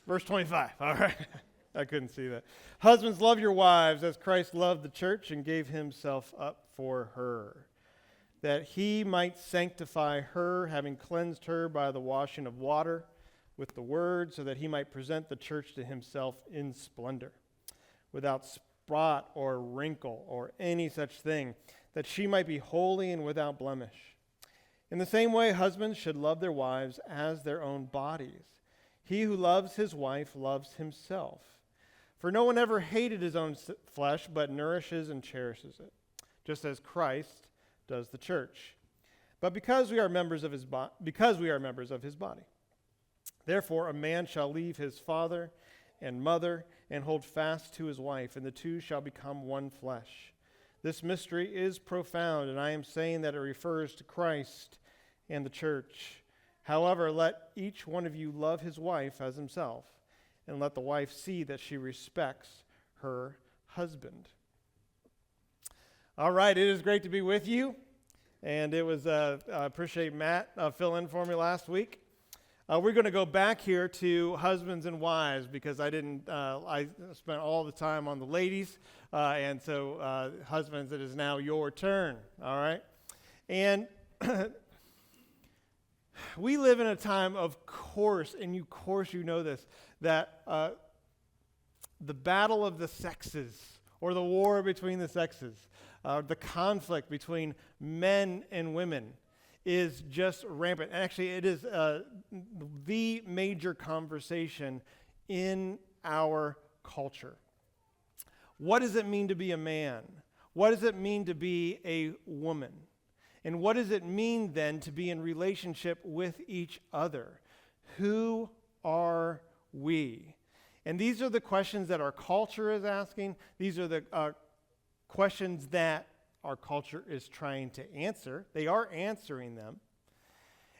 Verse 25. All right. I couldn't see that. Husbands, love your wives as Christ loved the church and gave himself up for her, that he might sanctify her, having cleansed her by the washing of water with the word, so that he might present the church to himself in splendor, without spot or wrinkle or any such thing, that she might be holy and without blemish. In the same way, husbands should love their wives as their own bodies. He who loves his wife loves himself. For no one ever hated his own flesh, but nourishes and cherishes it, just as Christ does the church. But because we are members of his body. Therefore, a man shall leave his father and mother and hold fast to his wife, and the two shall become one flesh. This mystery is profound, and I am saying that it refers to Christ and the church. However, let each one of you love his wife as himself, and let the wife see that she respects her husband. All right, it is great to be with you, and it was, I appreciate Matt filling in for me last week. We're going to go back here to husbands and wives because I spent all the time on the ladies, and so husbands, it is now your turn, all right? And we live in a time, of course, and you know this, that the battle of the sexes, or the war between the sexes, the conflict between men and women is just rampant. Actually, it is the major conversation in our culture. What does it mean to be a man? What does it mean to be a woman? And what does it mean then to be in relationship with each other? Who are we? And these are the questions that our culture is asking. These are the questions that our culture is trying to answer. They are answering them.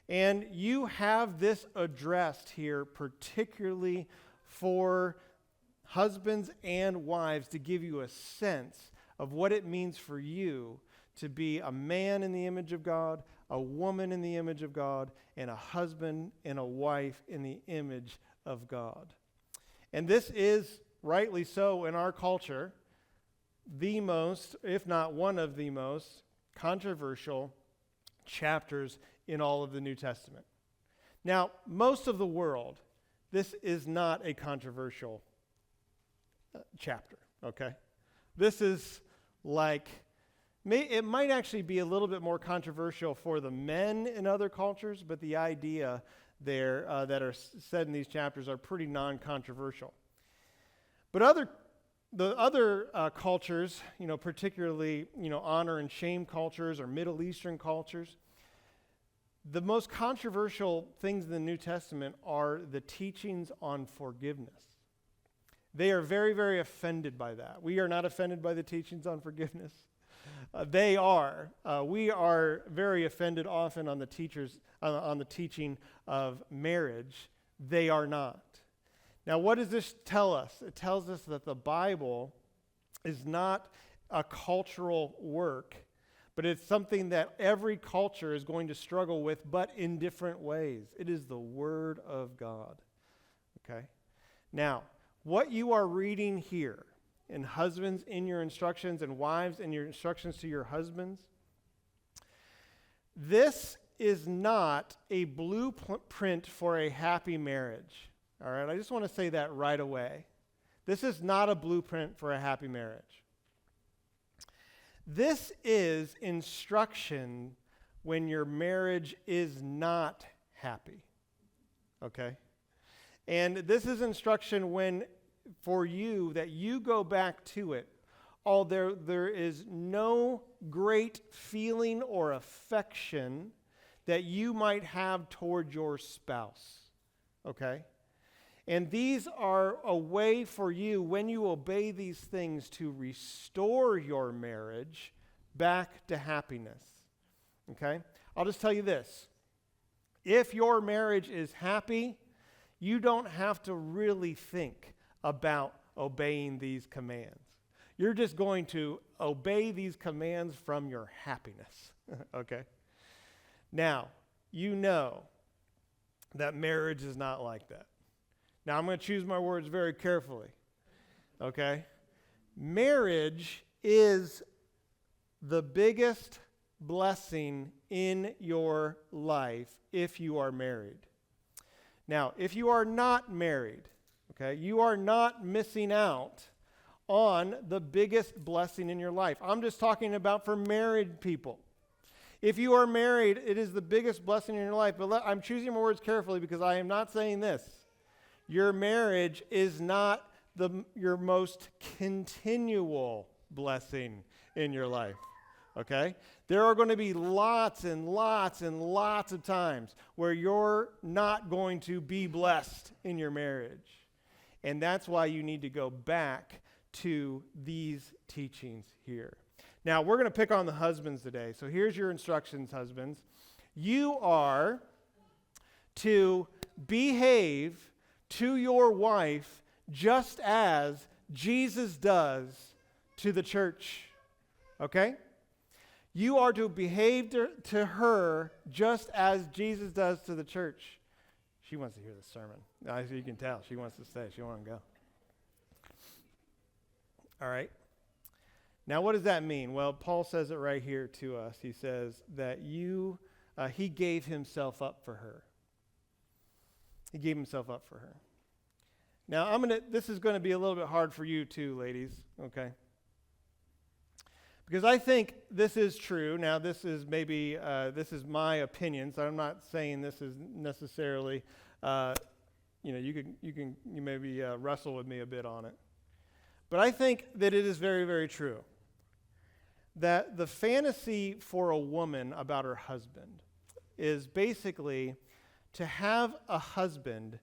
And you have this addressed here particularly for husbands and wives to give you a sense of what it means for you to be a man in the image of God, a woman in the image of God, and a husband and a wife in the image of God. And this is, rightly so in our culture, the most, if not one of the most, controversial chapters in all of the New Testament. Now, most of the world, this is not a controversial chapter, okay? This is like, it might actually be a little bit more controversial for the men in other cultures, but the idea there that are said in these chapters are pretty non-controversial. But the other cultures, particularly, honor and shame cultures or Middle Eastern cultures, the most controversial things in the New Testament are the teachings on forgiveness. They are very, very offended by that. We are not offended by the teachings on forgiveness. They are. We are very offended often on the teaching of marriage. They are not. Now, what does this tell us? It tells us that the Bible is not a cultural work, but it's something that every culture is going to struggle with, but in different ways. It is the Word of God. Okay? Now, what you are reading here, and husbands in your instructions, and wives in your instructions to your husbands, this is not a blueprint for a happy marriage. All right, I just want to say that right away. This is not a blueprint for a happy marriage. This is instruction when your marriage is not happy. Okay? And this is instruction when, for you, that you go back to it. There is no great feeling or affection that you might have toward your spouse. Okay? And these are a way for you, when you obey these things, to restore your marriage back to happiness. Okay? I'll just tell you this. If your marriage is happy, you don't have to really think about obeying these commands. You're just going to obey these commands from your happiness. Okay? Now, you know that marriage is not like that. Now, I'm going to choose my words very carefully, okay? Marriage is the biggest blessing in your life if you are married. Now, if you are not married, okay, you are not missing out on the biggest blessing in your life. I'm just talking about for married people. If you are married, it is the biggest blessing in your life. But I'm choosing my words carefully because I am not saying this. Your marriage is not your most continual blessing in your life. Okay? There are going to be lots and lots and lots of times where you're not going to be blessed in your marriage. And that's why you need to go back to these teachings here. Now, we're going to pick on the husbands today. So here's your instructions, husbands. You are to behave to your wife just as Jesus does to the church. Okay? You are to behave to her just as Jesus does to the church. She wants to hear the sermon. As you can tell, she wants to stay. She wants to go. All right. Now, what does that mean? Well, Paul says it right here to us. He says that he gave himself up for her. He gave himself up for her. Now, this is going to be a little bit hard for you too, ladies, okay? Because I think this is true. Now, this is my opinion, so I'm not saying this is necessarily, you maybe wrestle with me a bit on it. But I think that it is very, very true that the fantasy for a woman about her husband is basically to have a husband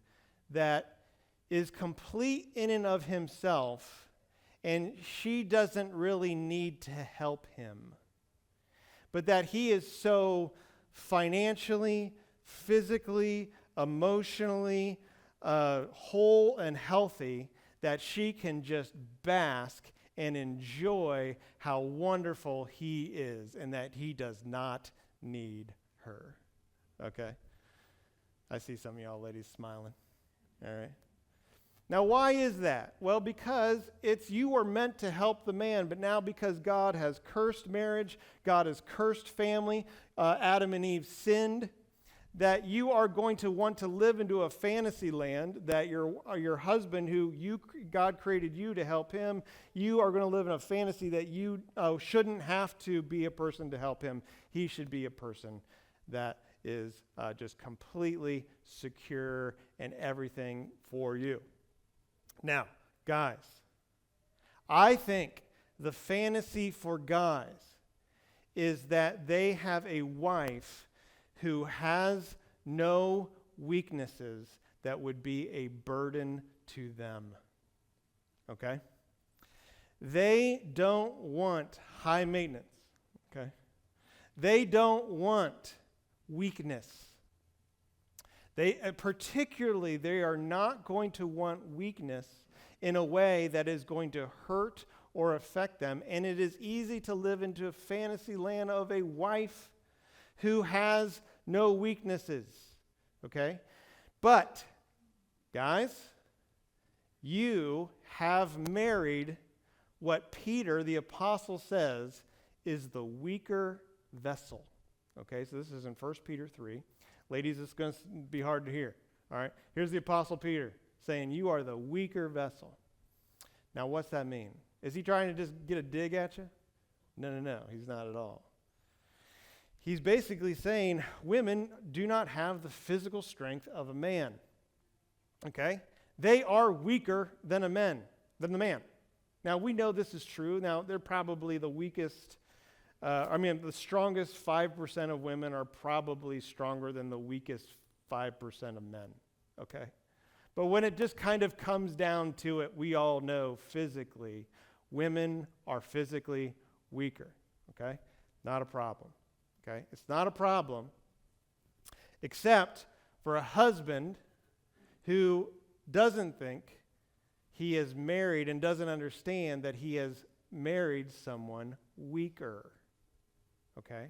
that is complete in and of himself, and she doesn't really need to help him. But that he is so financially, physically, emotionally whole and healthy that she can just bask and enjoy how wonderful he is and that he does not need her. Okay? I see some of y'all ladies smiling. All right? Now, why is that? Well, because you were meant to help the man, but now because God has cursed marriage, God has cursed family, Adam and Eve sinned, that you are going to want to live into a fantasy land, that your husband, God created you to help him, you are going to live in a fantasy that you shouldn't have to be a person to help him. He should be a person that is just completely secure and everything for you. Now, guys, I think the fantasy for guys is that they have a wife who has no weaknesses that would be a burden to them. Okay? They don't want high maintenance. Okay? They don't want weakness. Particularly, they are not going to want weakness in a way that is going to hurt or affect them. And it is easy to live into a fantasy land of a wife who has no weaknesses, okay? But, guys, you have married what Peter, the apostle, says is the weaker vessel, okay? So this is in 1 Peter 3. Ladies, it's going to be hard to hear, all right? Here's the apostle Peter saying, you are the weaker vessel. Now, what's that mean? Is he trying to just get a dig at you? No, he's not at all. He's basically saying women do not have the physical strength of a man. Okay? They are weaker than the man. Now, we know this is true. Now, they're probably the weakest, the strongest 5% of women are probably stronger than the weakest 5% of men. Okay? But when it just kind of comes down to it, we all know physically, women are physically weaker. Okay? Not a problem. Okay? It's not a problem, except for a husband who doesn't think he is married and doesn't understand that he has married someone weaker. Okay?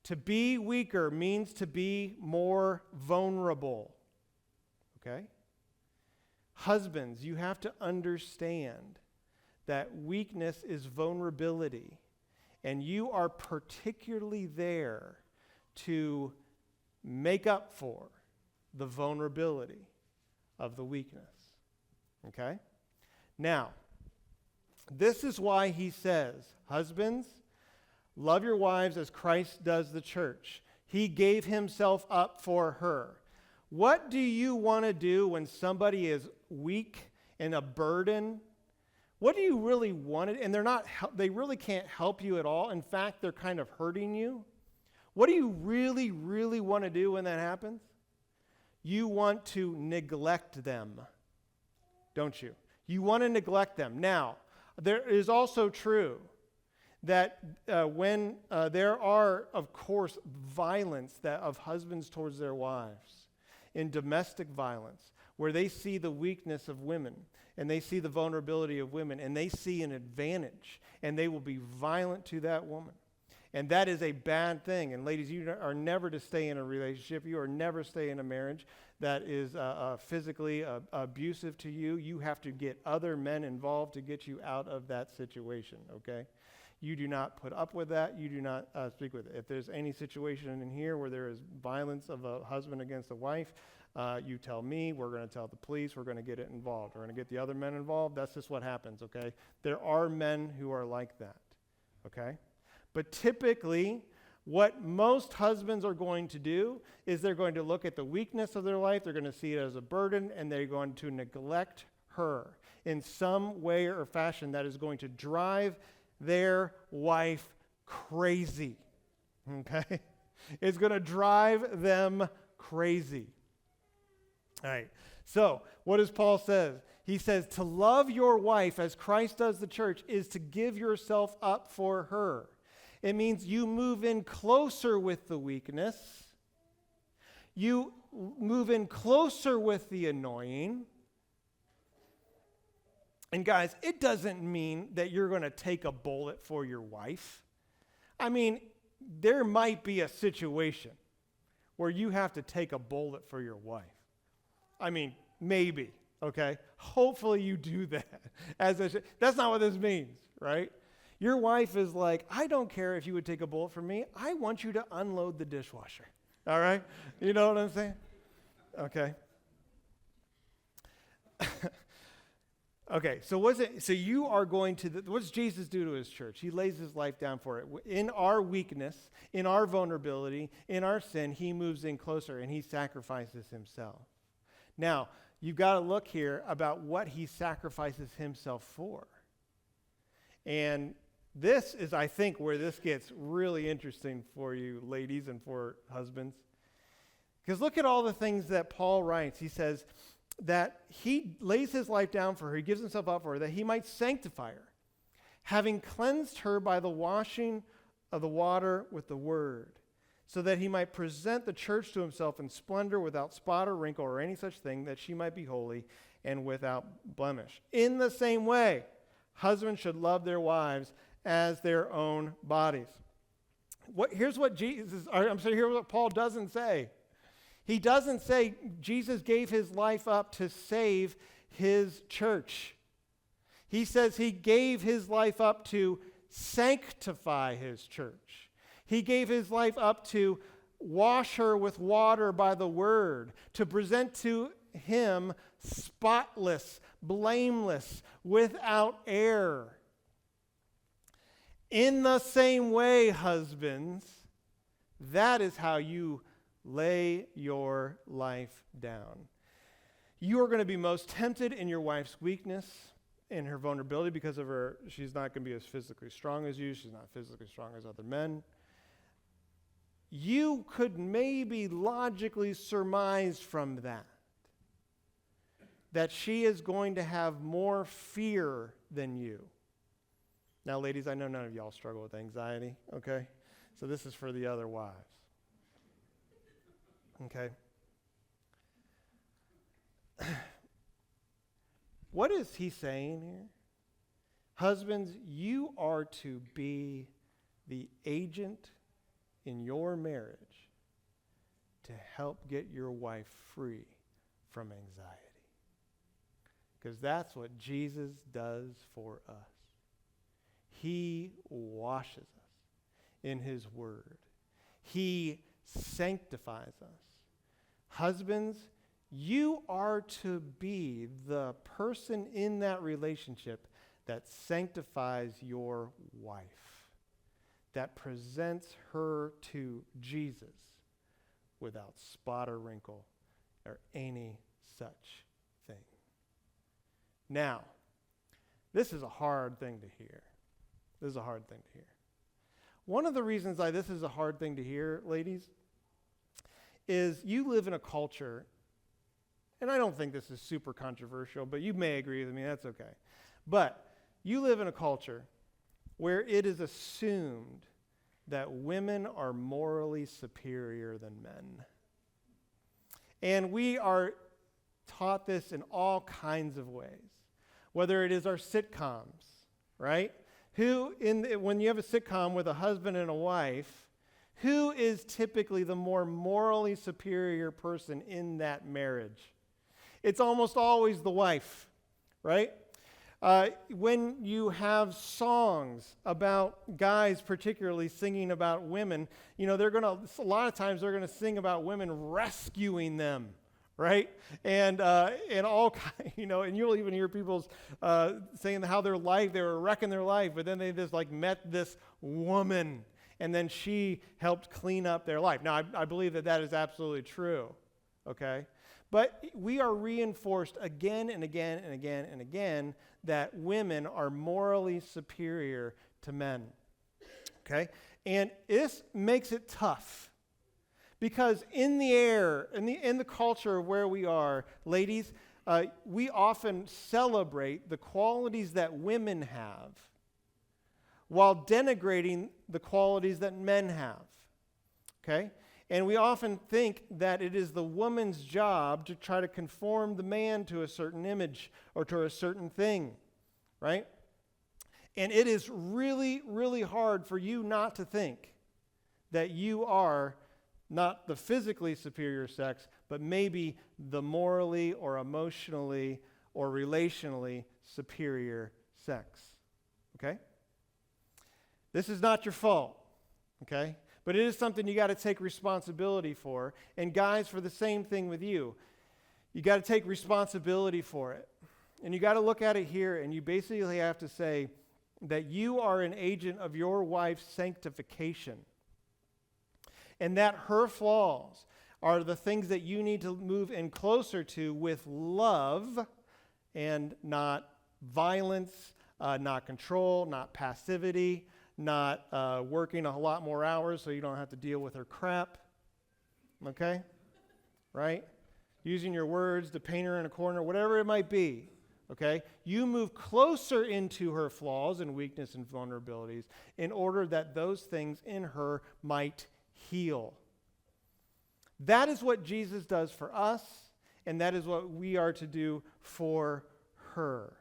To be weaker means to be more vulnerable. Okay? Husbands, you have to understand that weakness is vulnerability, and you are particularly there to make up for the vulnerability of the weakness. Okay? Now, this is why he says, husbands, love your wives as Christ does the church. He gave himself up for her. What do you want to do when somebody is weak and a burden? What do you really want to, and they really can't help you at all. In fact, they're kind of hurting you. What do you really, really want to do when that happens? You want to neglect them, don't you? You want to neglect them. Now, there is also true that when there are, of course, violence of husbands towards their wives, in domestic violence, where they see the weakness of women, and they see the vulnerability of women, and they see an advantage, and they will be violent to that woman. And that is a bad thing. And ladies, you are never to stay in a relationship. You are never stay in a marriage that is physically abusive to you. You have to get other men involved to get you out of that situation, okay? You do not put up with that. You do not speak with it. If there's any situation in here where there is violence of a husband against a wife, you tell me. We're going to tell the police. We're going to get it involved. We're going to get the other men involved. That's just what happens, okay? There are men who are like that, okay? But typically, what most husbands are going to do is they're going to look at the weakness of their life, they're going to see it as a burden, and they're going to neglect her in some way or fashion that is going to drive their wife crazy, okay? It's going to drive them crazy. All right, so what does Paul say? He says, to love your wife as Christ does the church is to give yourself up for her. It means you move in closer with the weakness. You move in closer with the annoying. And guys, it doesn't mean that you're going to take a bullet for your wife. I mean, there might be a situation where you have to take a bullet for your wife. I mean, maybe, okay? Hopefully you do that. That's not what this means, right? Your wife is like, I don't care if you would take a bullet for me. I want you to unload the dishwasher. All right? You know what I'm saying? Okay. Okay, so you are going to, what does Jesus do to his church? He lays his life down for it. In our weakness, in our vulnerability, in our sin, he moves in closer and he sacrifices himself. Now, you've got to look here about what he sacrifices himself for. And this is, I think, where this gets really interesting for you ladies and for husbands. Because look at all the things that Paul writes. He says that he lays his life down for her, he gives himself up for her, that he might sanctify her, having cleansed her by the washing of the water with the word, so that he might present the church to himself in splendor, without spot or wrinkle or any such thing, that she might be holy and without blemish. In the same way, husbands should love their wives as their own bodies. Here's what Paul doesn't say. He doesn't say Jesus gave his life up to save his church. He says he gave his life up to sanctify his church. He gave his life up to wash her with water by the word, to present to him spotless, blameless, without error. In the same way, husbands, that is how you lay your life down. You are going to be most tempted in your wife's weakness, in her vulnerability, because of her. She's not going to be as physically strong as you. She's not physically strong as other men. You could maybe logically surmise from that she is going to have more fear than you. Now, ladies, I know none of y'all struggle with anxiety, okay? So this is for the other wives, okay? What is he saying here? Husbands, you are to be the agent in your marriage to help get your wife free from anxiety. Because that's what Jesus does for us. He washes us in his word. He sanctifies us. Husbands, you are to be the person in that relationship that sanctifies your wife, that presents her to Jesus without spot or wrinkle or any such thing. Now, this is a hard thing to hear. This is a hard thing to hear. One of the reasons why this is a hard thing to hear, ladies, is you live in a culture, and I don't think this is super controversial, but you may agree with me, that's okay. But you live in a culture where it is assumed that women are morally superior than men. And we are taught this in all kinds of ways, whether it is our sitcoms, right? When you have a sitcom with a husband and a wife, who is typically the more morally superior person in that marriage? It's almost always the wife, right? When you have songs about guys particularly singing about women, a lot of times they're going to sing about women rescuing them, right? And all, and you'll even hear people saying how they were wrecking their life, but then they just met this woman, and then she helped clean up their life. Now, I believe that is absolutely true, okay? But we are reinforced again and again and again and again that women are morally superior to men, okay? And this makes it tough because in the culture where we are, ladies, we often celebrate the qualities that women have while denigrating the qualities that men have, okay? And we often think that it is the woman's job to try to conform the man to a certain image or to a certain thing, right? And it is really, really hard for you not to think that you are not the physically superior sex, but maybe the morally or emotionally or relationally superior sex, okay? This is not your fault, okay? But it is something you got to take responsibility for. And guys, for the same thing with you. You got to take responsibility for it. And you got to look at it here, and you basically have to say that you are an agent of your wife's sanctification. And that her flaws are the things that you need to move in closer to with love and not violence, not control, not passivity, not working a lot more hours so you don't have to deal with her crap, okay? Right? Using your words to paint her in a corner, whatever it might be, okay? You move closer into her flaws and weakness and vulnerabilities in order that those things in her might heal. That is what Jesus does for us, and that is what we are to do for her,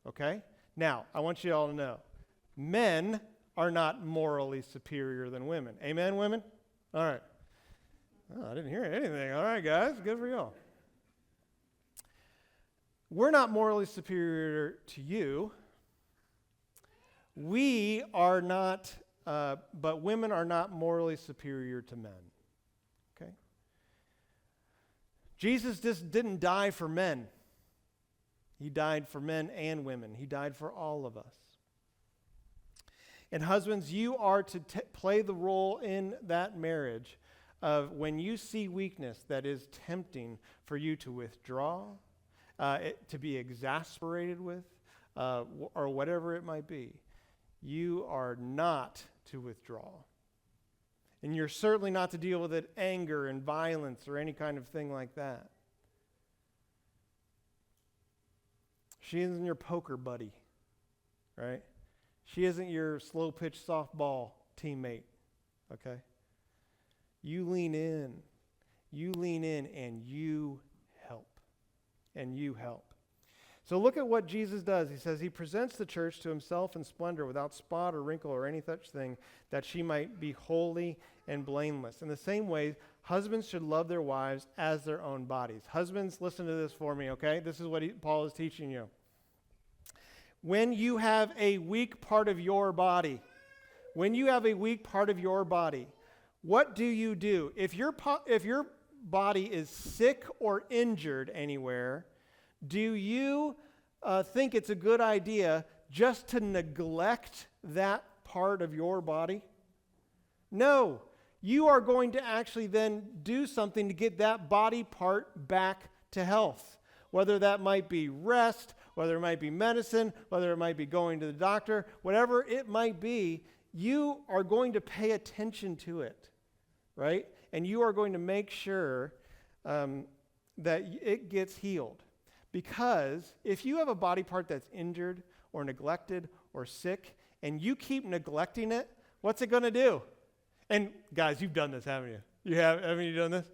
okay? Now, I want you all to know, men are not morally superior than women. Amen, women? All right. Oh, I didn't hear anything. All right, guys. Good for y'all. We're not morally superior to you. We are not, but women are not morally superior to men. Okay? Jesus just didn't die for men. He died for men and women. He died for all of us. And husbands, you are to play the role in that marriage of when you see weakness that is tempting for you to withdraw, to be exasperated with, or whatever it might be. You are not to withdraw. And you're certainly not to deal with it anger and violence or any kind of thing like that. She isn't your poker buddy, right? She isn't your slow-pitch softball teammate, okay? You lean in, and you help. And you help. So look at what Jesus does. He says he presents the church to himself in splendor without spot or wrinkle or any such thing, that she might be holy and blameless. In the same way, Husbands should love their wives as their own bodies. Husbands, listen to this for me, okay? This is what Paul is teaching you. When you have a weak part of your body, what do you do? If your body is sick or injured anywhere, do you think it's a good idea just to neglect that part of your body? No. You are going to actually then do something to get that body part back to health. Whether that might be rest, whether it might be medicine, whether it might be going to the doctor, whatever it might be, you are going to pay attention to it, right? And you are going to make sure that it gets healed. Because if you have a body part that's injured or neglected or sick, and you keep neglecting it, what's it going to do? And guys, you've done this, haven't you? Haven't you done this?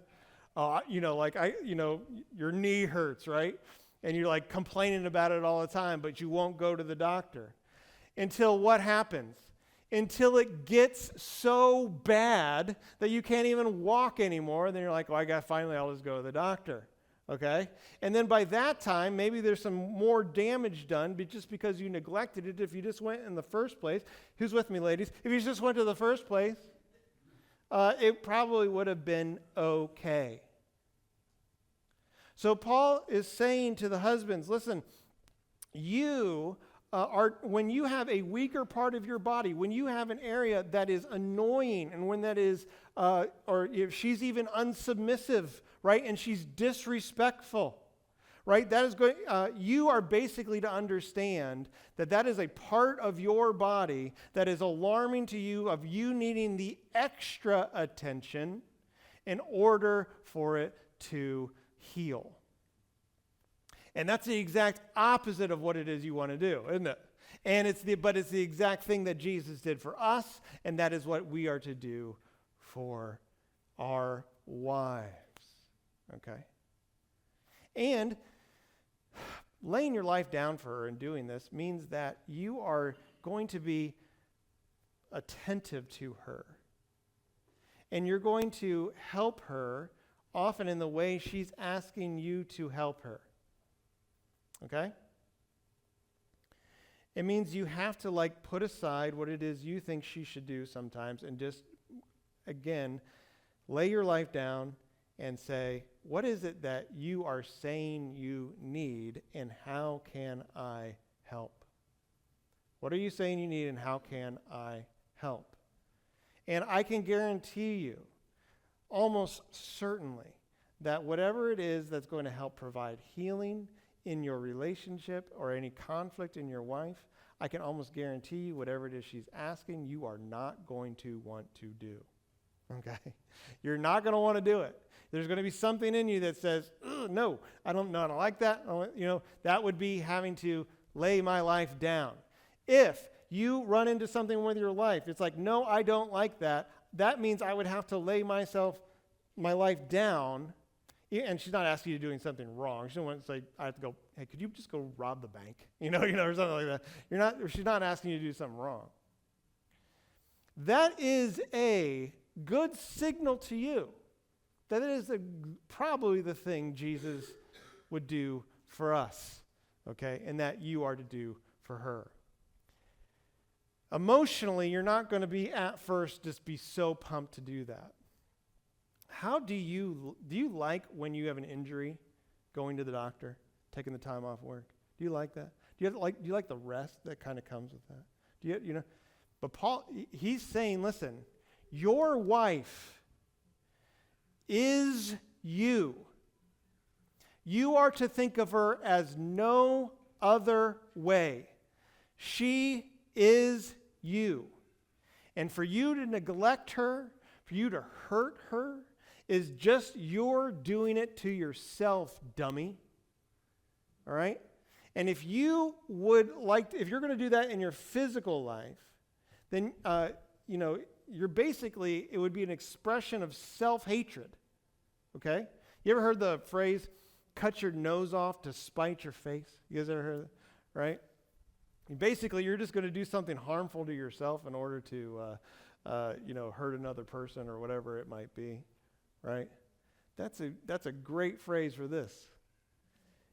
Your knee hurts, right? And you're like complaining about it all the time, but you won't go to the doctor. Until what happens? Until it gets so bad that you can't even walk anymore. Then you're like, finally I'll just go to the doctor. Okay? And then by that time, maybe there's some more damage done just because you neglected it. If you just went in the first place, who's with me, ladies? If you just went to the first place, it probably would have been okay. So Paul is saying to the husbands, listen, you when you have a weaker part of your body, when you have an area that is annoying, and when that is, or if she's even unsubmissive, right, and she's disrespectful, right, that is going. You are basically to understand that is a part of your body that is alarming to you, of you needing the extra attention in order for it to heal. And that's the exact opposite of what it is you want to do, isn't it? And it's the exact thing that Jesus did for us, and that is what we are to do for our wives. Okay? And laying your life down for her and doing this means that you are going to be attentive to her. And you're going to help her often in the way she's asking you to help her. Okay? It means you have to put aside what it is you think she should do sometimes and just, again, lay your life down and say, what is it that you are saying you need, and how can I help? What are you saying you need, and how can I help? And I can guarantee you, almost certainly, that whatever it is that's going to help provide healing in your relationship or any conflict in your wife, I can almost guarantee you whatever it is she's asking, you are not going to want to do. Okay? You're not going to want to do it. There's going to be something in you that says, no, I don't like that. That would be having to lay my life down. If you run into something with your life, it's like, no, I don't like that. That means I would have to lay my life down. And she's not asking you to doing something wrong. She doesn't want to say, I have to go, hey, could you just go rob the bank? Or something like that. She's not asking you to do something wrong. That is a good signal to you. That is probably the thing Jesus would do for us, okay? And that you are to do for her. Emotionally, you're not going to be at first just be so pumped to do that. How do you like when you have an injury, going to the doctor, taking the time off work? Do you like that? Do you like the rest that kind of comes with that? But Paul, he's saying, listen, your wife is you. You are to think of her as no other way. She is you. And for you to neglect her, for you to hurt her, is just you're doing it to yourself, dummy. All right? And if you if you're going to do that in your physical life, then, you're basically, it would be an expression of self-hatred. Okay? You ever heard the phrase, cut your nose off to spite your face? You guys ever heard that? Right? Basically, you're just going to do something harmful to yourself in order to, hurt another person or whatever it might be. right? That's a great phrase for this.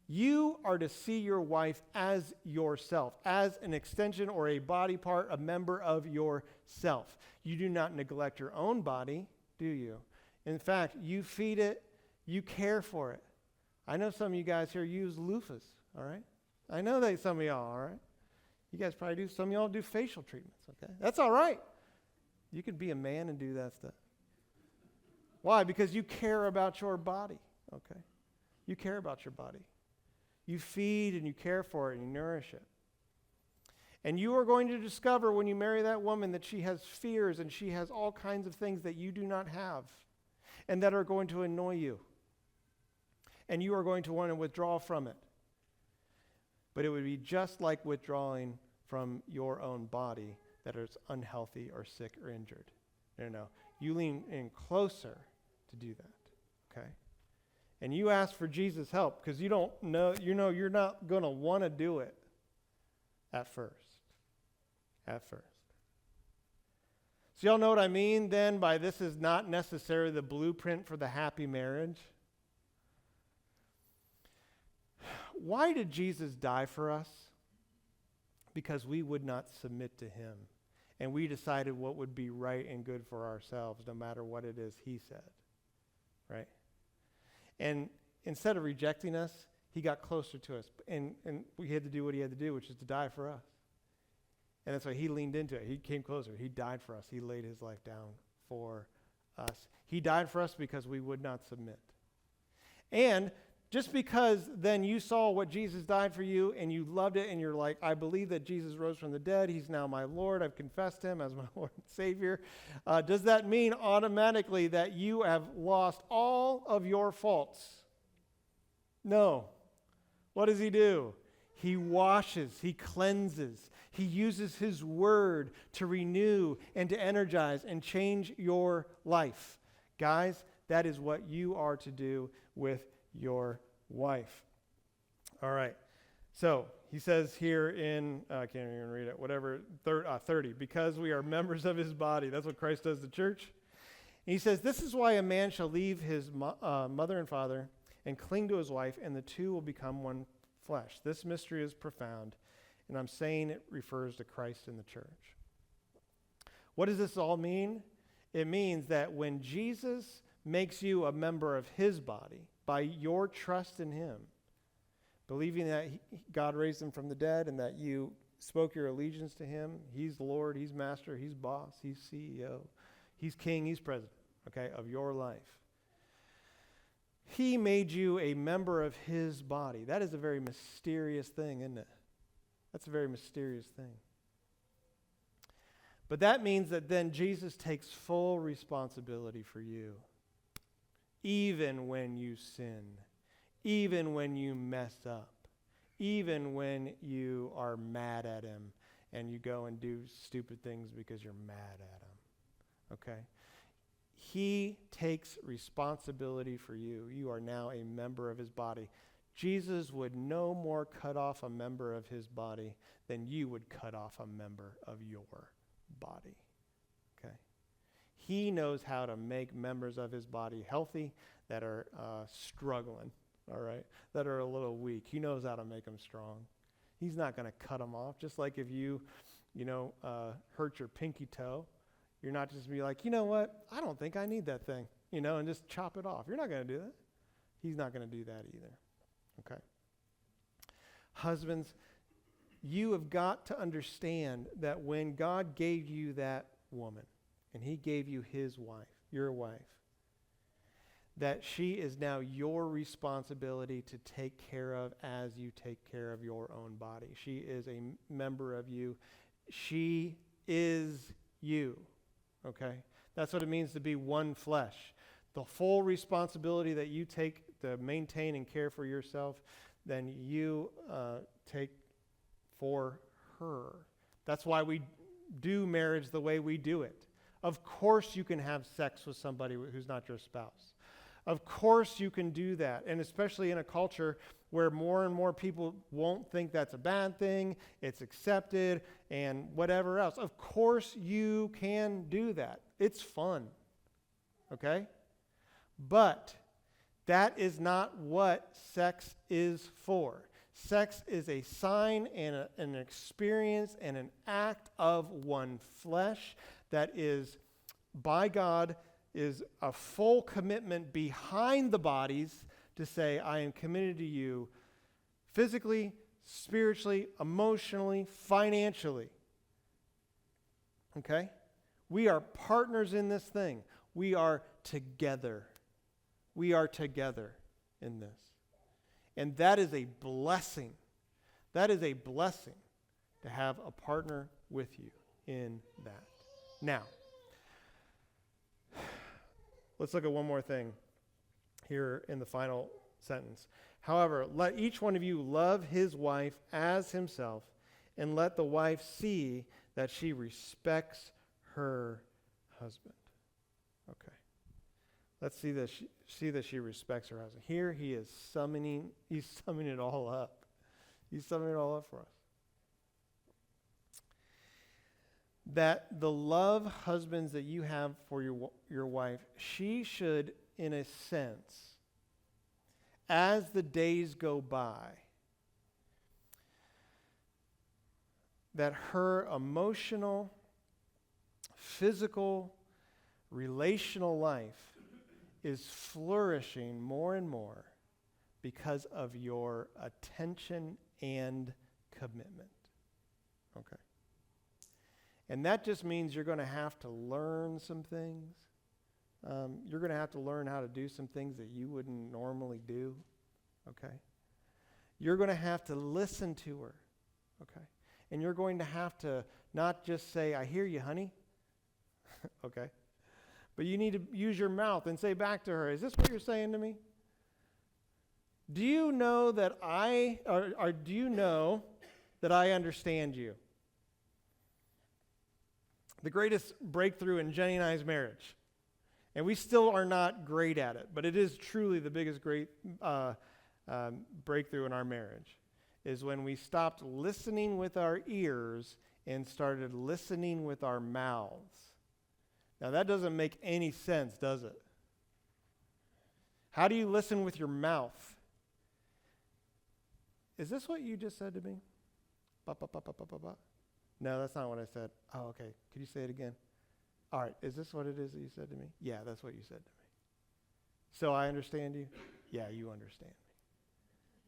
You are to see your wife as yourself, as an extension or a body part, a member of yourself. You do not neglect your own body, do you? In fact, you feed it, you care for it. I know some of you guys here use loofahs, all right? I know that some of y'all, all right? You guys probably do. Some of y'all do facial treatments, okay? That's all right. You can be a man and do that stuff. Why? Because you care about your body, okay? You care about your body. You feed and you care for it and you nourish it. And you are going to discover when you marry that woman that she has fears and she has all kinds of things that you do not have and that are going to annoy you. And you are going to want to withdraw from it. But it would be just like withdrawing from your own body that is unhealthy or sick or injured. No. You lean in closer to do that, okay? And you ask for Jesus' help because you don't know, you're not going to want to do it at first. At first. So y'all know what I mean then by this is not necessarily the blueprint for the happy marriage? Why did Jesus die for us? Because we would not submit to him. And we decided what would be right and good for ourselves, no matter what it is he said. Right? And instead of rejecting us, he got closer to us. And we had to do what he had to do, which is to die for us. And that's why he leaned into it. He came closer. He died for us. He laid his life down for us. He died for us because we would not submit. And just because then you saw what Jesus died for you and you loved it and you're like, I believe that Jesus rose from the dead. He's now my Lord. I've confessed him as my Lord and Savior. Does that mean automatically that you have lost all of your faults? No. What does he do? He washes, he cleanses, he uses his word to renew and to energize and change your life. Guys, that is what you are to do with your wife. All right. So he says here in, I can't even read it, 30, because we are members of his body. That's what Christ does to the church. And he says, this is why a man shall leave his mother and father and cling to his wife, and the two will become one flesh. This mystery is profound, and I'm saying it refers to Christ and the church. What does this all mean? It means that when Jesus makes you a member of his body by your trust in him, believing that God raised him from the dead and that you spoke your allegiance to him, he's Lord, he's master, he's boss, he's CEO, he's king, he's president, okay, of your life. He made you a member of his body. That is a very mysterious thing, isn't it? That's a very mysterious thing. But that means that then Jesus takes full responsibility for you. Even when you sin, even when you mess up, even when you are mad at him and you go and do stupid things because you're mad at him, okay? He takes responsibility for you. You are now a member of his body. Jesus would no more cut off a member of his body than you would cut off a member of your body. Okay? He knows how to make members of his body healthy that are struggling, all right, that are a little weak. He knows how to make them strong. He's not going to cut them off. Just like if you hurt your pinky toe, you're not just be like, you know what, I don't think I need that thing, and just chop it off. You're not going to do that. He's not going to do that either, okay? Husbands, you have got to understand that when God gave you that woman, and he gave you his wife, your wife, that she is now your responsibility to take care of as you take care of your own body. She is a member of you. She is you. Okay? That's what it means to be one flesh. The full responsibility that you take to maintain and care for yourself, then you take for her. That's why we do marriage the way we do it. Of course you can have sex with somebody who's not your spouse. Of course you can do that, and especially in a culture where more and more people won't think that's a bad thing, it's accepted, and whatever else. Of course you can do that. It's fun, okay? But that is not what sex is for. Sex is a sign and an experience and an act of one flesh that is, by God, is a full commitment behind the bodies to say, I am committed to you physically, spiritually, emotionally, financially. Okay? We are partners in this thing. We are together. We are together in this. And that is a blessing. That is a blessing to have a partner with you in that. Now, let's look at one more thing here in the final sentence. However, let each one of you love his wife as himself, and let the wife see that she respects her husband. Okay. Let's see that she respects her husband. Here he's summing it all up. He's summing it all up for us. That the love, husbands, that you have for your wife, she should, in a sense, as the days go by, that her emotional, physical, relational life is flourishing more and more because of your attention and commitment. Okay. And that just means you're going to have to learn some things. You're going to have to learn how to do some things that you wouldn't normally do. Okay. You're going to have to listen to her. Okay. And you're going to have to not just say, I hear you, honey. Okay. But you need to use your mouth and say back to her, is this what you're saying to me? Do you know that do you know that I understand you? The greatest breakthrough in Jenny and I's marriage, and we still are not great at it, but it is truly the biggest breakthrough in our marriage, is when we stopped listening with our ears and started listening with our mouths. Now, that doesn't make any sense, does it? How do you listen with your mouth? Is this what you just said to me? Ba, ba, ba, ba, ba, ba, ba. No, that's not what I said. Oh, okay. Could you say it again? All right. Is this what it is that you said to me? Yeah, that's what you said to me. So I understand you? Yeah, you understand me.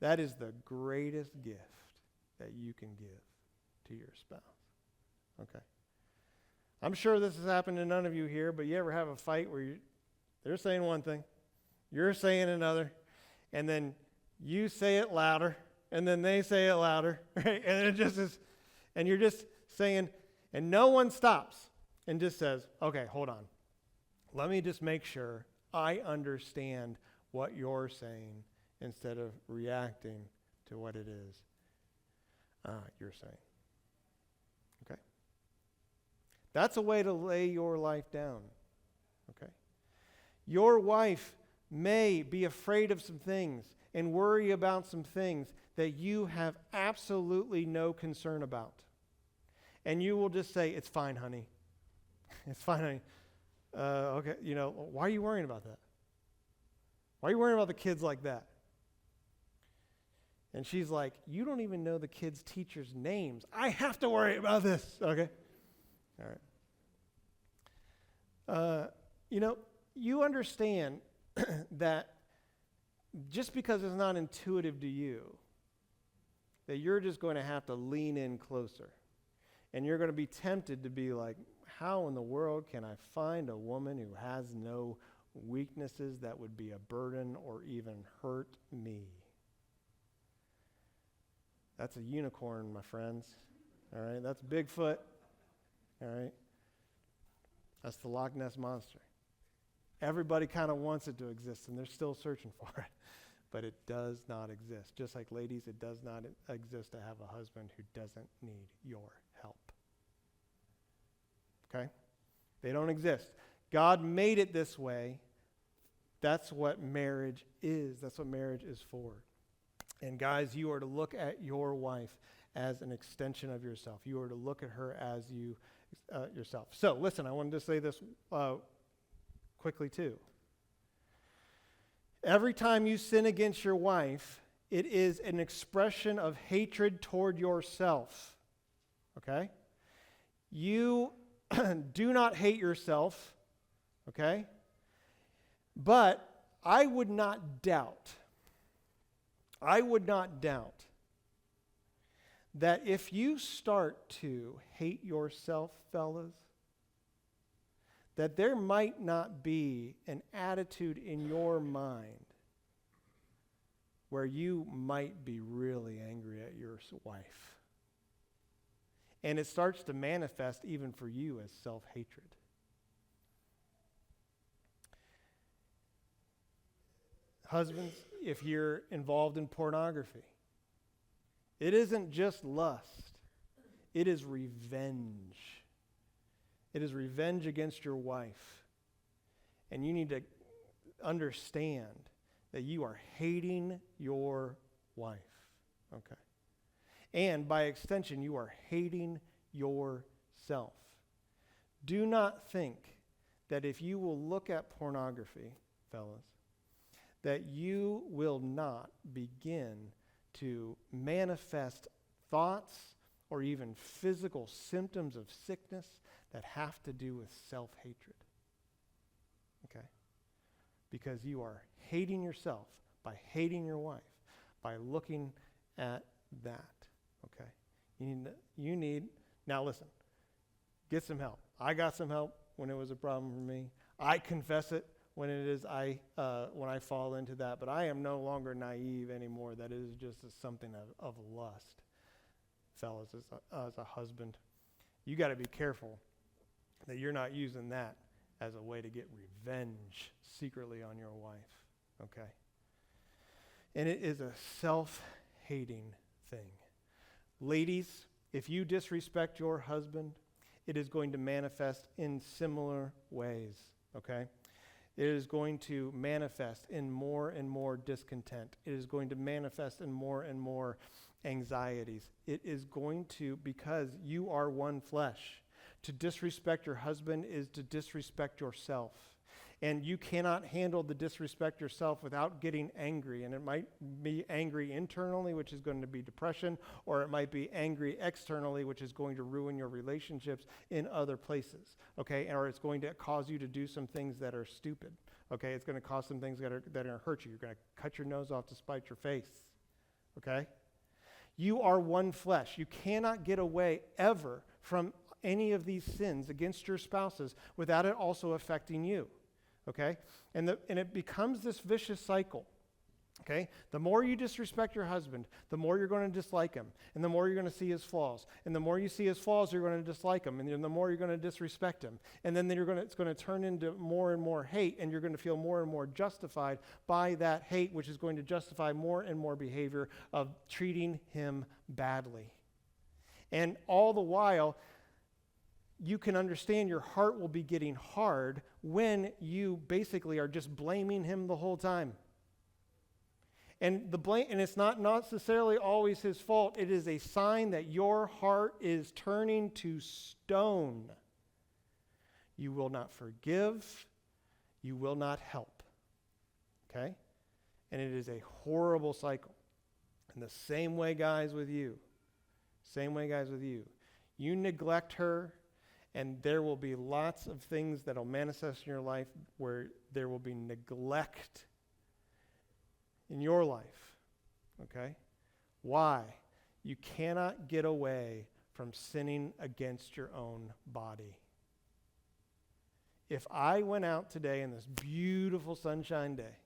That is the greatest gift that you can give to your spouse. Okay. I'm sure this has happened to none of you here, but you ever have a fight where they're saying one thing, you're saying another, and then you say it louder, and then they say it louder, right? And it just is, and you're just saying, and no one stops and just says, okay, hold on. Let me just make sure I understand what you're saying instead of reacting to what it is you're saying. Okay? That's a way to lay your life down. Okay? Your wife may be afraid of some things and worry about some things that you have absolutely no concern about. And you will just say, it's fine, honey. It's fine, honey. Okay, why are you worrying about that? Why are you worrying about the kids like that? And she's like, you don't even know the kids' teachers' names. I have to worry about this. Okay? All right. You understand that just because it's not intuitive to you, that you're just going to have to lean in closer. And you're going to be tempted to be like, how in the world can I find a woman who has no weaknesses that would be a burden or even hurt me? That's a unicorn, my friends. All right, that's Bigfoot. All right, that's the Loch Ness Monster. Everybody kind of wants it to exist, and they're still searching for it. But it does not exist. Just like ladies, it does not exist to have a husband who doesn't need your help. Okay? They don't exist. God made it this way. That's what marriage is. That's what marriage is for. And guys, you are to look at your wife as an extension of yourself. You are to look at her as yourself. So, listen, I wanted to say this quickly too. Every time you sin against your wife, it is an expression of hatred toward yourself. Okay? You do not hate yourself. Okay? But I would not doubt that if you start to hate yourself, fellas, that there might not be an attitude in your mind where you might be really angry at your wife. And it starts to manifest even for you as self-hatred. Husbands, if you're involved in pornography, it isn't just lust. It is revenge. It is revenge against your wife. And you need to understand that you are hating your wife. Okay. And by extension, you are hating yourself. Do not think that if you will look at pornography, fellas, that you will not begin to manifest thoughts or even physical symptoms of sickness that have to do with self-hatred. Okay? Because you are hating yourself by hating your wife, by looking at that. Okay? You need, now listen, get some help. I got some help when it was a problem for me. I confess it when when I fall into that, but I am no longer naive anymore. That is just something of lust. Fellas, as a husband, you got to be careful that you're not using that as a way to get revenge secretly on your wife, okay? And it is a self-hating thing. Ladies, if you disrespect your husband, it is going to manifest in similar ways, okay? It is going to manifest in more and more discontent. It is going to manifest in more and more anxieties. It is going to, because you are one flesh. To disrespect your husband is to disrespect yourself. And you cannot handle the disrespect yourself without getting angry. And it might be angry internally, which is going to be depression, or it might be angry externally, which is going to ruin your relationships in other places. Okay? Or it's going to cause you to do some things that are stupid. Okay? It's going to cause some things that are going to hurt you. You're going to cut your nose off to spite your face. Okay? You are one flesh. You cannot get away ever from any of these sins against your spouses without it also affecting you. Okay? And it becomes this vicious cycle. Okay? The more you disrespect your husband, the more you're going to dislike him. And the more you're going to see his flaws. And the more you see his flaws, you're going to dislike him. And then the more you're going to disrespect him. And then it's going to turn into more and more hate, and you're going to feel more and more justified by that hate, which is going to justify more and more behavior of treating him badly. And all the while, you can understand your heart will be getting hard when you basically are just blaming him the whole time. And it's not necessarily always his fault. It is a sign that your heart is turning to stone. You will not forgive. You will not help. Okay? And it is a horrible cycle. And the same way, guys, with you. Same way, guys, with you. You neglect her, and there will be lots of things that will manifest in your life where there will be neglect in your life, okay? Why? You cannot get away from sinning against your own body. If I went out today in this beautiful sunshine day,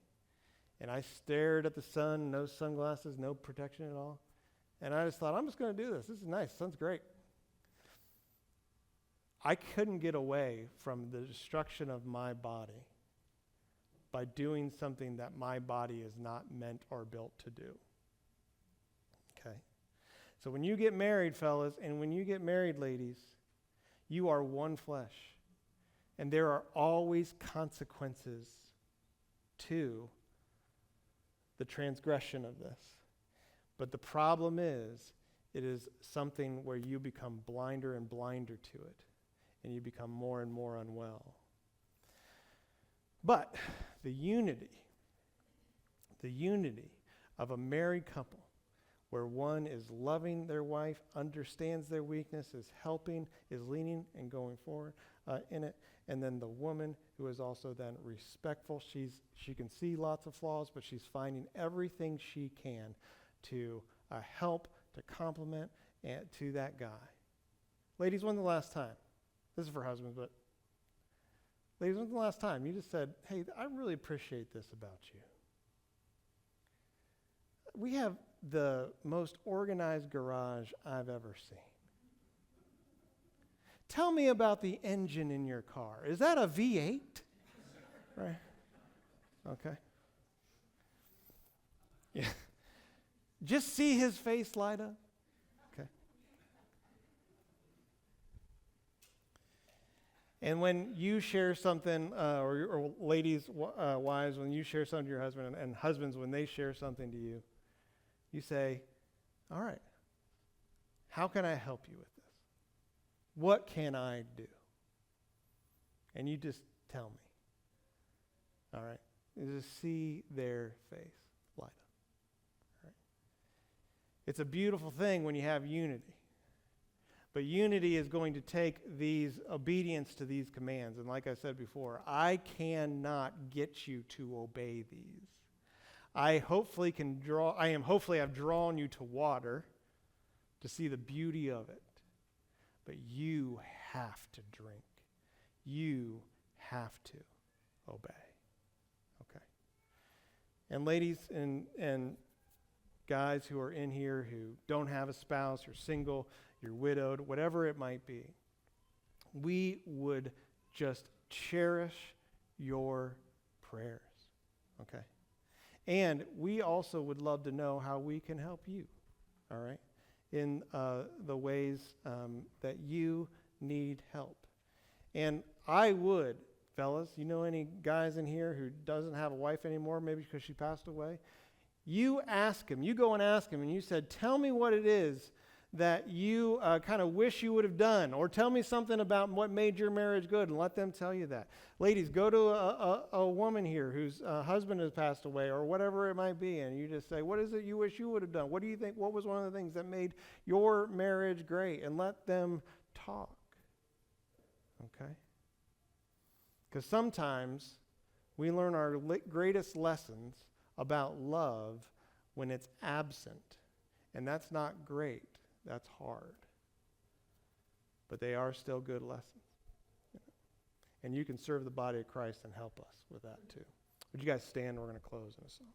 and I stared at the sun, no sunglasses, no protection at all, and I just thought, I'm just going to do this. This is nice. Sun's great. I couldn't get away from the destruction of my body by doing something that my body is not meant or built to do. Okay? So when you get married, fellas, and when you get married, ladies, you are one flesh. And there are always consequences to the transgression of this. But the problem is, it is something where you become blinder and blinder to it. And you become more and more unwell. But the unity The unity of a married couple where one is loving their wife, understands their weakness, is helping, is leaning and going forward in it. And then the woman who is also then respectful. She can see lots of flaws, but she's finding everything she can to help, to compliment to that guy. Ladies, when's the last time? This is for husbands, but ladies, when's the last time you just said, hey, I really appreciate this about you? We have the most organized garage I've ever seen. Tell me about the engine in your car. Is that a V8? Right? Okay. Yeah. Just see his face light up. Okay. And when you share something, or ladies, wives, when you share something to your husband, and husbands, when they share something to you, you say, all right, how can I help you with this? What can I do? And you just tell me. All right? You just see their face light up. All right? It's a beautiful thing when you have unity. But unity is going to take these obedience to these commands. And like I said before, I cannot get you to obey these. I hopefully have drawn you to water to see the beauty of it. But you have to drink. You have to obey. Okay. And ladies and guys who are in here who don't have a spouse, you're single, you're widowed, whatever it might be, we would just cherish your prayers. Okay. And we also would love to know how we can help you, all right, in the ways that you need help. And I would, fellas, you know any guys in here who doesn't have a wife anymore, maybe because she passed away? You ask him, you go and ask him, and you said, tell me what it is that you kind of wish you would have done, or tell me something about what made your marriage good, and let them tell you that. Ladies, go to a woman here whose husband has passed away, or whatever it might be, and you just say, what is it you wish you would have done? What do you think, what was one of the things that made your marriage great? And let them talk, okay? Because sometimes we learn our greatest lessons about love when it's absent, and that's not great. That's hard. But they are still good lessons. And you can serve the body of Christ and help us with that too. Would you guys stand? We're going to close in a song.